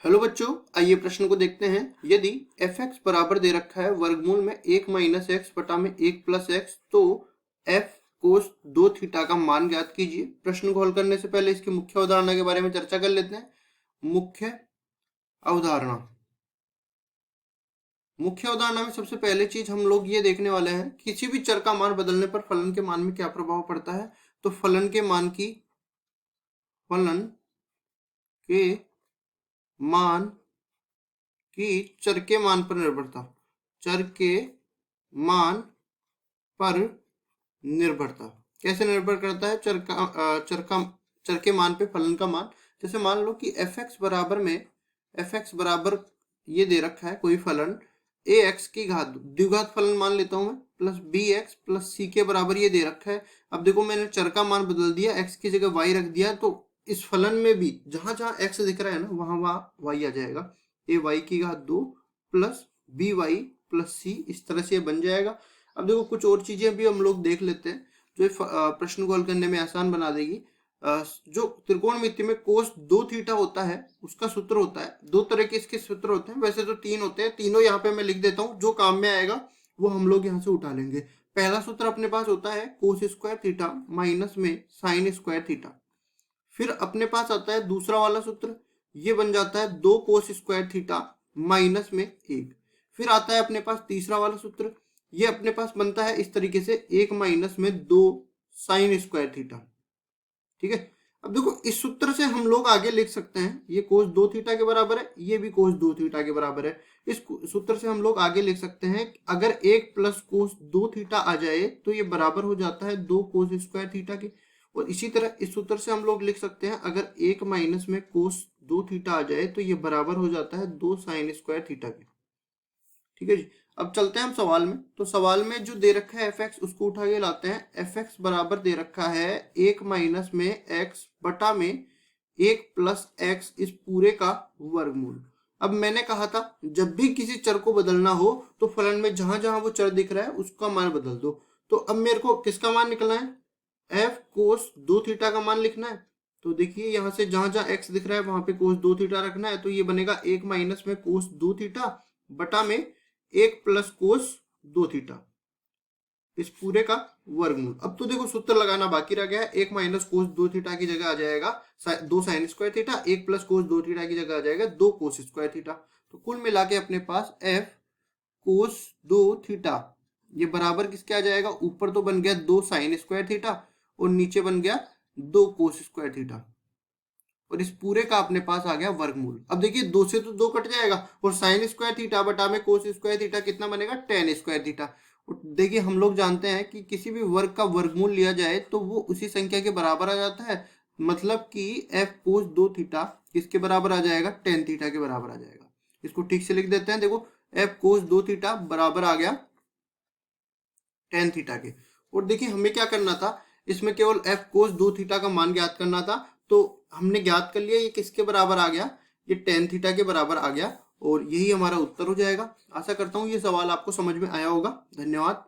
Hello बच्चों, आइए प्रश्न को देखते हैं। यदि एफ एक्स बराबर दे रखा है वर्गमूल में 1 माइनस एक्स बटा में 1 प्लस एक्स, तो एफ कोस 2 थीटा का मान ज्ञात कीजिए। प्रश्न को हल करने से पहले इसकी मुख्य अवधारणा के बारे में चर्चा कर लेते हैं। मुख्य अवधारणा मुख्य अवधारणा में सबसे पहले चीज हम लोग ये देखने वाले हैं, किसी भी चर का मान बदलने पर फलन के मान में क्या प्रभाव पड़ता है। तो फलन के मान की चर के मान पर निर्भरता, चर के मान पर निर्भरता कैसे निर्भर करता है। चर के मान पे फलन का मान। जैसे मान लो कि एफ एक्स बराबर ये दे रखा है कोई फलन ए एक्स की घात, द्विघात फलन मान लेता हूं मैं, प्लस बी एक्स प्लस सी के बराबर ये दे रखा है। अब देखो मैंने चर का मान बदल दिया, एक्स की जगह वाई रख दिया, तो इस फलन में भी जहां जहां एक्स दिख रहा है ना वहां वहां वाई आ जाएगा। ए वाई की घात 2 प्लस बी वाई प्लस सी, इस तरह से बन जाएगा। अब देखो कुछ और चीजें भी हम लोग देख लेते हैं जो प्रश्न को हल करने में आसान बना देगी। जो त्रिकोणमिति में कोस 2 थीटा होता है उसका सूत्र होता है, दो तरह के इसके सूत्र होते हैं, वैसे तो 3 होते हैं, तीनों यहाँ पे मैं लिख देता हूँ, जो काम में आएगा वो हम लोग यहाँ से उठा लेंगे। पहला सूत्र अपने पास होता है कोस स्क्वायर थीटा माइनस में साइन स्क्वायर थीटा। फिर अपने पास आता है दूसरा वाला सूत्र, ये बन जाता है 2 कोस स्क्वायर थीटा माइनस में 1। फिर आता है अपने पास तीसरा वाला सूत्र, ये अपने पास बनता है इस तरीके से 1 माइनस में 2 साइन स्क्वायर थीटा। ठीक है। अब देखो इस सूत्र से हम लोग आगे लिख सकते हैं, ये कोस 2 थीटा के बराबर है, ये भी कोस 2 थीटा के बराबर है। इस सूत्र से हम लोग आगे लिख सकते हैं, अगर 1 प्लस कोस 2 थीटा आ जाए तो ये बराबर हो जाता है 2 कोस स्क्वायर थीटा के। और इसी तरह इस सूत्र से हम लोग लिख सकते हैं, अगर 1 माइनस में कोस 2 थीटा आ जाए तो ये बराबर हो जाता है 2 साइन स्क्वायर थीटा के। ठीक है जी। अब चलते हैं हम सवाल में। तो सवाल में जो दे रखा है एफ एक्स, उसको उठा के लाते हैं। एफ एक्स बराबर दे रखा है 1 माइनस में एक्स बटा में 1 प्लस एक्स इस पूरे का वर्गमूल। अब मैंने कहा था जब भी किसी चर को बदलना हो तो फलन में जहां जहां वो चर दिख रहा है उसका मान बदल दो। तो अब मेरे को किसका मान निकलना है, एफ कोस 2 थीटा का मान लिखना है। तो देखिए यहाँ से जहां जहां एक्स दिख रहा है वहां पे कोस 2 थीटा रखना है, तो ये बनेगा 1 माइनस में कोस 2 थीटा बटा में 1 प्लस कोस 2 थीटा इस पूरे का वर्गमूल। अब तो देखो सूत्र लगाना बाकी रह गया है, 1 माइनस कोस 2 थीटा की जगह आ जाएगा 2 sine square theta, 1 plus cos 2 theta की जगह आ जाएगा 2 कोस स्क्वायर थीटा। तो कुल मिला के अपने पास एफ कोस 2 थीटा ये बराबर किसके आ जाएगा, ऊपर तो बन गया 2 साइन स्क्वायर थीटा और नीचे बन गया 2 कोस स्क्वायर थीटा, और इस पूरे का अपने पास आ गया वर्गमूल। अब देखिए 2 से तो 2 कट जाएगा, और साइन स्क्वायर थीटा बटा में कोस स्क्वायर थीटा कितना बनेगा, टेन स्क्वायर थीटा। और देखिए हम लोग जानते हैं कि किसी भी वर्ग का वर्गमूल लिया जाए तो वो उसी संख्या के बराबर आ जाता है, मतलब कि एफ कोस 2 थीटा किसके बराबर आ जाएगा, टेन थीटा के बराबर आ जाएगा। इसको ठीक से लिख देते हैं। देखो एफ कोस 2 थीटा बराबर आ गया टेन थीटा के। और देखिए हमें क्या करना था, इसमें केवल एफ कोस 2 थीटा का मान ज्ञात करना था, तो हमने ज्ञात कर लिया। ये किसके बराबर आ गया, ये टेन थीटा के बराबर आ गया, और यही हमारा उत्तर हो जाएगा। आशा करता हूँ ये सवाल आपको समझ में आया होगा। धन्यवाद।